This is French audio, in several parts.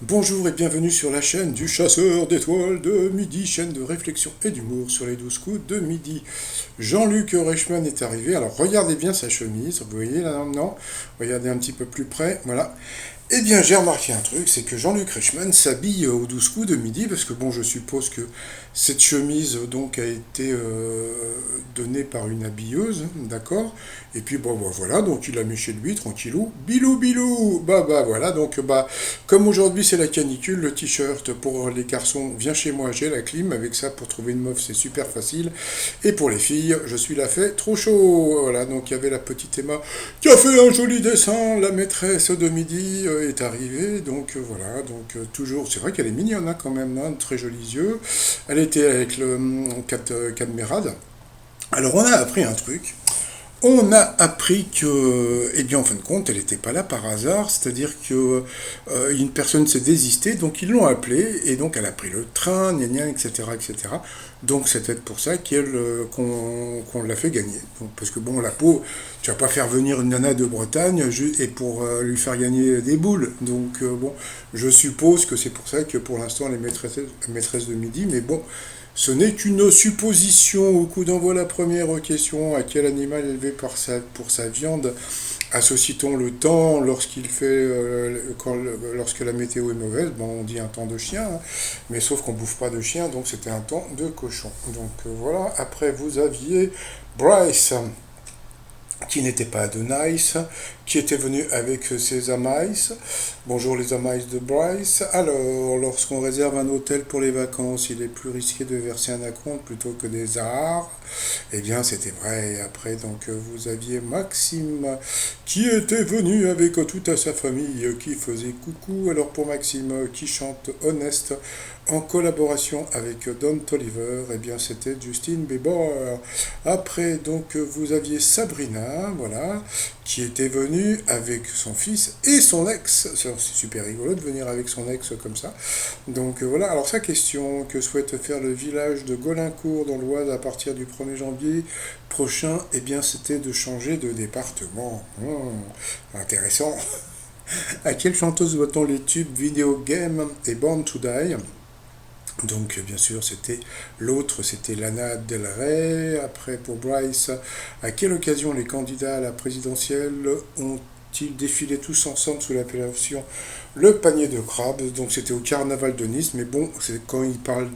Bonjour et bienvenue sur la chaîne du chasseur d'étoiles de midi, chaîne de réflexion et d'humour sur les 12 coups de midi. Jean-Luc Reichmann est arrivé, alors regardez bien sa chemise, vous voyez là maintenant, regardez un petit peu plus près, voilà. Eh bien, j'ai remarqué un truc, c'est que Jean-Luc Reichmann s'habille aux 12 coups de midi, parce que bon, je suppose que cette chemise donc a été donnée par une habilleuse, d'accord. Et puis bon, bah, voilà, donc il l'a mis chez lui, tranquillou, bilou bilou, bah voilà, donc bah comme aujourd'hui c'est la canicule, le t-shirt pour les garçons, viens chez moi, j'ai la clim, avec ça pour trouver une meuf c'est super facile. Et pour les filles, je suis la fait trop chaud, voilà, donc il y avait la petite Emma qui a fait un joli dessin, la maîtresse de midi est arrivée, donc voilà, donc toujours, c'est vrai qu'elle est mignonne hein, quand même, hein, très jolis yeux. Elle était avec le Cadmerade. Alors on a appris un truc. On a appris que, eh bien, en fin de compte, elle n'était pas là par hasard, c'est-à-dire que une personne s'est désistée, donc ils l'ont appelée, et donc elle a pris le train, gna gna, etc., etc. Donc c'est peut-être pour ça qu'on l'a fait gagner. Donc, parce que bon, la peau, tu vas pas faire venir une nana de Bretagne et pour lui faire gagner des boules. Donc bon, je suppose que c'est pour ça que pour l'instant elle est maîtresse de midi, mais bon, ce n'est qu'une supposition. Au coup d'envoi, la première question, à quel animal élevé pour sa viande associe-t-on le temps lorsqu'il fait, lorsque la météo est mauvaise? Bon, on dit un temps de chien, hein, mais sauf qu'on bouffe pas de chien, donc c'était un temps de cochon. Donc voilà, après vous aviez Bryce, qui n'était pas de Nice, qui était venu avec ses Amais. Bonjour les Amais de Bryce. Alors, lorsqu'on réserve un hôtel pour les vacances, il est plus risqué de verser un acompte plutôt que des arts. Eh bien, c'était vrai. Et après, donc, vous aviez Maxime, qui était venu avec toute sa famille, qui faisait coucou. Alors, pour Maxime, qui chante Honest, en collaboration avec Don Toliver, eh bien, c'était Justin Bieber. Après, donc, vous aviez Sabrina, voilà, qui était venue avec son fils et son ex. C'est super rigolo de venir avec son ex comme ça. Donc voilà, alors sa question, que souhaite faire le village de Golincourt dans l'Oise à partir du 1er janvier prochain? Eh bien, c'était de changer de département. Intéressant. À quelle chanteuse doit-on les tubes Video Game et Born to Die? Donc, bien sûr, c'était l'autre, c'était Lana Del Rey. Après, pour Bryce, à quelle occasion les candidats à la présidentielle ont-ils défilé tous ensemble sous l'appellation le panier de crabes? Donc, c'était au carnaval de Nice, mais bon, c'est quand ils parlent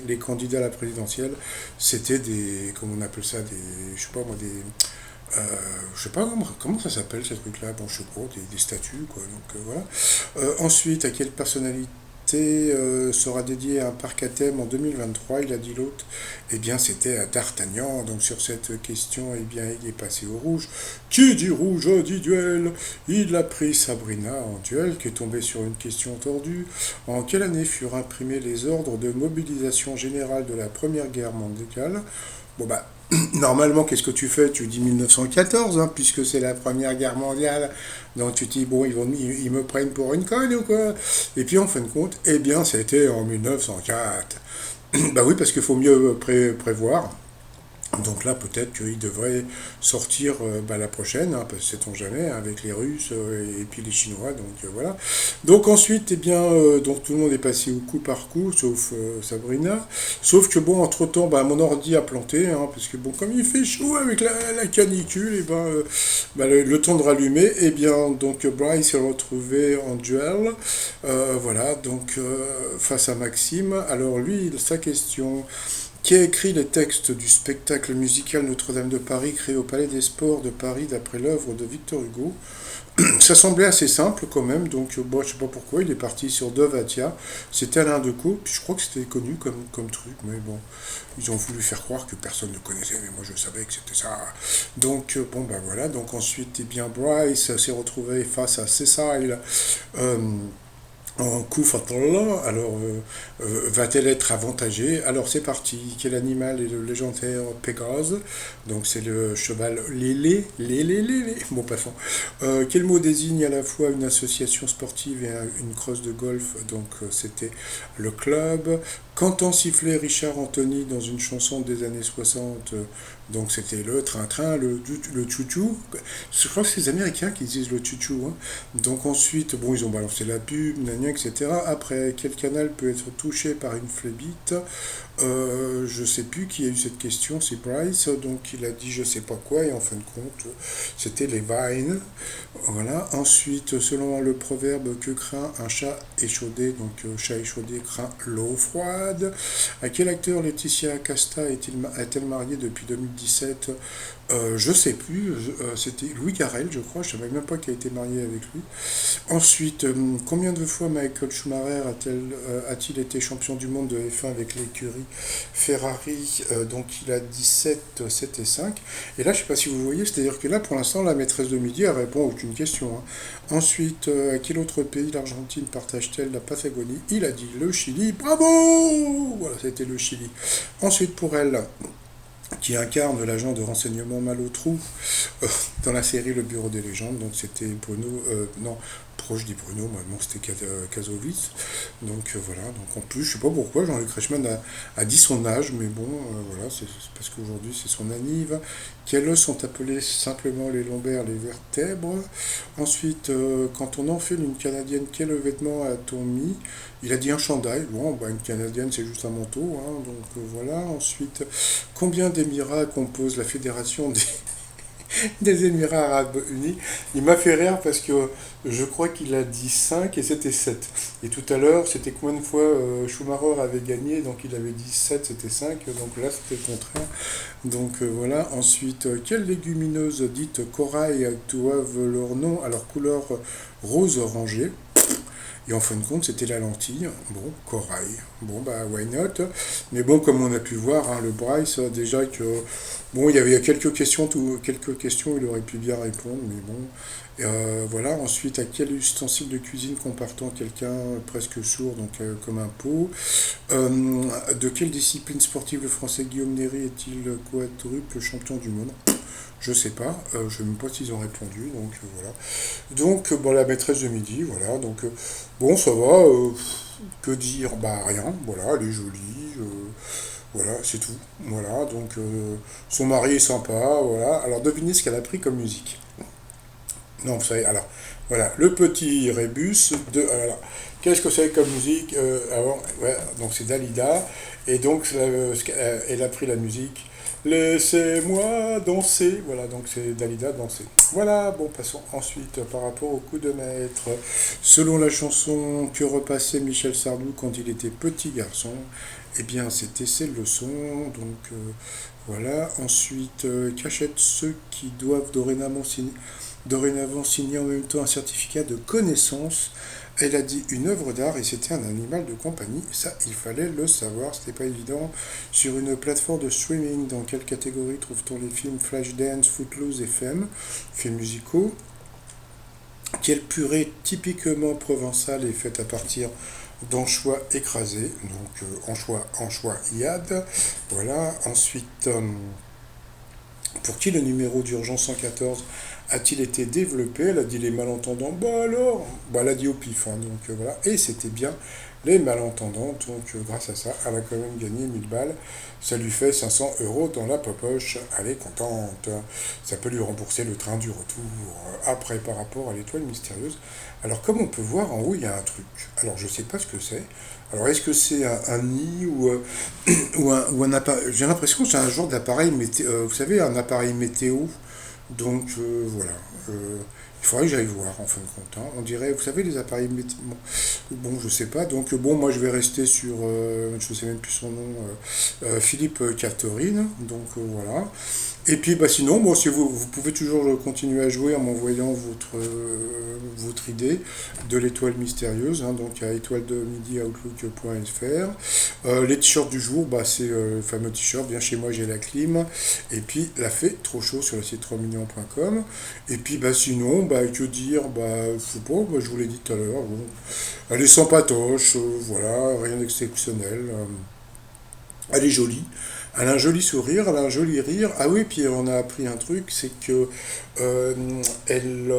les candidats à la présidentielle, c'était des, comment on appelle ça, des, je sais pas moi, je sais pas comment ça s'appelle ces trucs-là, bon, je sais pas, des statues, quoi. Donc, voilà. Ensuite, à quelle personnalité sera dédié à un parc à thème en 2023, il a dit l'autre. Eh bien, c'était à D'Artagnan. Donc, sur cette question, eh bien, il est passé au rouge. Qui dit rouge dit duel. Il a pris Sabrina en duel, qui est tombée sur une question tordue. En quelle année furent imprimés les ordres de mobilisation générale de la Première Guerre mondiale? Bon, bah, normalement, qu'est-ce que tu fais? Tu dis 1914, hein, puisque c'est la Première Guerre mondiale. Donc tu te dis, bon, ils me prennent pour une conne ou quoi? Et puis en fin de compte, eh bien, c'était en 1904. Bah oui, parce qu'il faut mieux prévoir. Donc là, peut-être qu'il devrait sortir bah, la prochaine, hein, parce que sait-on jamais, hein, avec les Russes et puis les Chinois. Donc voilà. Donc ensuite, eh bien, donc tout le monde est passé au coup par coup, sauf Sabrina. Sauf que bon, entre-temps, bah, mon ordi a planté, hein, parce que bon, comme il fait chaud avec la canicule, et ben, bah, le temps de rallumer, eh bien, donc Bryce s'est retrouvé en duel. Voilà, donc face à Maxime. Alors lui, sa question qui a écrit les textes du spectacle musical Notre-Dame de Paris créé au Palais des Sports de Paris d'après l'œuvre de Victor Hugo. Ça semblait assez simple quand même, donc bon, je sais pas pourquoi, il est parti sur Dovatia, c'était Alain Decaux, puis je crois que c'était connu comme truc, mais bon, ils ont voulu faire croire que personne ne connaissait, mais moi je savais que c'était ça. Donc bon ben voilà, donc ensuite, eh bien, Bryce s'est retrouvé face à Cécile, euh, en coup fatal, alors va-t-elle être avantagée? Alors c'est parti. Quel animal est le légendaire Pégase? Donc c'est le cheval lélé. Bon, passons. Quel mot désigne à la fois une association sportive et une crosse de golf? Donc c'était le club. Qu'entend siffler Richard Anthony dans une chanson des années 60? Donc c'était le train-train, le chouchou. Je crois que c'est les Américains qui disent le chouchou, hein. Donc ensuite, bon, ils ont balancé la pub, gna, etc. Après, quel canal peut être touché par une flébite? Je sais plus qui a eu cette question, c'est Bryce. Donc il a dit je sais pas quoi, et en fin de compte, c'était les Vines. Voilà. Ensuite, selon le proverbe que craint un chat échaudé, donc chat échaudé craint l'eau froide. À quel acteur Laetitia Casta est-elle mariée depuis 2017? Je sais plus. C'était Louis Garrel, je crois. Je savais même pas qu'elle a été mariée avec lui. Ensuite, combien de fois Michael Schumacher a-t-il été champion du monde de F1 avec l'écurie Ferrari? Donc il a 17, 7 et 5. Et là, je ne sais pas si vous voyez, c'est-à-dire que là, pour l'instant, la maîtresse de midi, elle répond à aucune question, hein. Ensuite, à quel autre pays l'Argentine partage-t-elle la Patagonie? Il a dit le Chili. Bravo! Voilà, c'était le Chili. Ensuite, pour elle, qui incarne l'agent de renseignement Malotru dans la série Le Bureau des légendes. Donc c'était Bruno, non, proche dit Bruno, moi non, c'était Kazovic. Donc voilà, donc en plus, je sais pas pourquoi, Jean-Luc Reichmann a dit son âge, mais bon, voilà, c'est parce qu'aujourd'hui c'est son anniv. Quels os sont appelés simplement les lombaires, les vertèbres? Ensuite, quand on enfile une Canadienne, quel vêtement a-t-on mis? Il a dit un chandail. Bon, bah, une Canadienne, c'est juste un manteau, hein, donc voilà. Ensuite, combien d'émirats compose la fédération des Émirats Arabes Unis? Il m'a fait rire parce que je crois qu'il a dit 5 et c'était 7. Et tout à l'heure, c'était combien de fois Schumacher avait gagné? Donc il avait dit 7, c'était 5. Donc là, c'était le contraire. Donc voilà. Ensuite, quelles légumineuses dites corail doivent leur nom à leur couleur rose orangé? Et en fin de compte, c'était la lentille. Bon, corail. Bon, bah, why not? Mais bon, comme on a pu voir, hein, le Bryce, déjà que. Bon, il y avait quelques questions, il aurait pu bien répondre, mais bon. Voilà. Ensuite, à quel ustensile de cuisine compare-t-on quelqu'un presque sourd, donc comme un pot? De quelle discipline sportive le français Guillaume Néry est-il quadruple champion du monde? Je sais pas, je ne sais même pas s'ils ont répondu, donc voilà. Donc, bon, la maîtresse de midi, voilà, donc bon, ça va, que dire? Bah rien, voilà, elle est jolie, voilà, c'est tout, voilà, donc son mari est sympa, voilà. Alors devinez ce qu'elle a pris comme musique. Non, vous savez, alors, voilà, le petit rébus de, alors, qu'est-ce que c'est comme musique? Avant, ouais, donc c'est Dalida, et donc elle a pris la musique. Laissez-moi danser. Voilà, donc c'est Dalida danser. Voilà, bon, passons ensuite par rapport au coup de maître. Selon la chanson que repassait Michel Sardou quand il était petit garçon, eh bien, c'était ses leçons. Donc, voilà. Ensuite, qu'achètent ceux qui doivent dorénavant signer en même temps un certificat de connaissance? Elle a dit une œuvre d'art et c'était un animal de compagnie. Ça, il fallait le savoir, c'était pas évident. Sur une plateforme de streaming, dans quelle catégorie trouve-t-on les films Flashdance, Footloose et Femme, films musicaux? Quelle purée typiquement provençale est faite à partir d'anchois écrasés? Donc anchois iade. Voilà. Ensuite, pour qui le numéro d'urgence 114 a-t-il été développé? Elle a dit les malentendants. Bah alors, bah elle a dit au pif, hein, donc voilà. Et c'était bien les malentendants. Donc grâce à ça, elle a quand même gagné 1000 balles. Ça lui fait 500 euros dans la poche. Elle est contente. Ça peut lui rembourser le train du retour. Après, par rapport à l'étoile mystérieuse. Alors comme on peut voir en haut, il y a un truc. Alors je ne sais pas ce que c'est. Alors est-ce que c'est un nid ou un appareil? J'ai l'impression que c'est un genre d'appareil météo. Vous savez, un appareil météo. Donc voilà. Il faudrait que j'aille voir en fin de compte, hein. On dirait, vous savez, les appareils météo. Bon, je sais pas. Donc bon, moi je vais rester sur, je ne sais même plus son nom, Philippe Catherine. Donc voilà. Et puis bah sinon, bon, si vous pouvez toujours continuer à jouer en m'envoyant votre idée de l'étoile mystérieuse, hein, donc à étoile de midi outlook.fr. Les t-shirts du jour, bah, c'est le fameux t-shirt, bien chez moi j'ai la clim, et puis la fait trop chaud sur le site 3millions.com. Et puis bah sinon, bah que dire, bah je sais pas, bah, je vous l'ai dit tout à l'heure, bon, elle est sans patoche, voilà, rien d'exceptionnel. Elle est jolie, Elle a un joli sourire, elle a un joli rire. Ah oui, puis on a appris un truc, c'est que euh, elle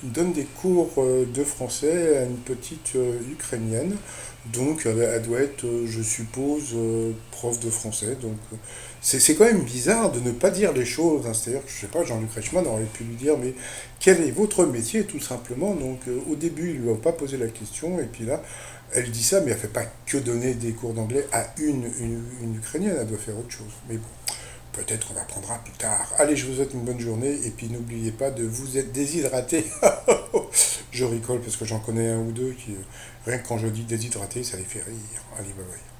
donne des cours de français à une petite ukrainienne. Donc elle doit être, je suppose, prof de français. Donc c'est quand même bizarre de ne pas dire les choses, hein. C'est-à-dire que, je sais pas, Jean-Luc Reichmann aurait pu lui dire, mais quel est votre métier, tout simplement. Donc au début, ils lui ont pas posé la question, et puis là, elle dit ça, mais elle fait pas que donner des cours d'anglais à une Ukrainienne, elle doit faire autre chose. Mais bon, peut-être on apprendra plus tard. Allez, je vous souhaite une bonne journée, et puis n'oubliez pas de vous être déshydraté. Je rigole parce que j'en connais un ou deux qui, rien que quand je dis déshydraté, ça les fait rire. Allez, bye bye.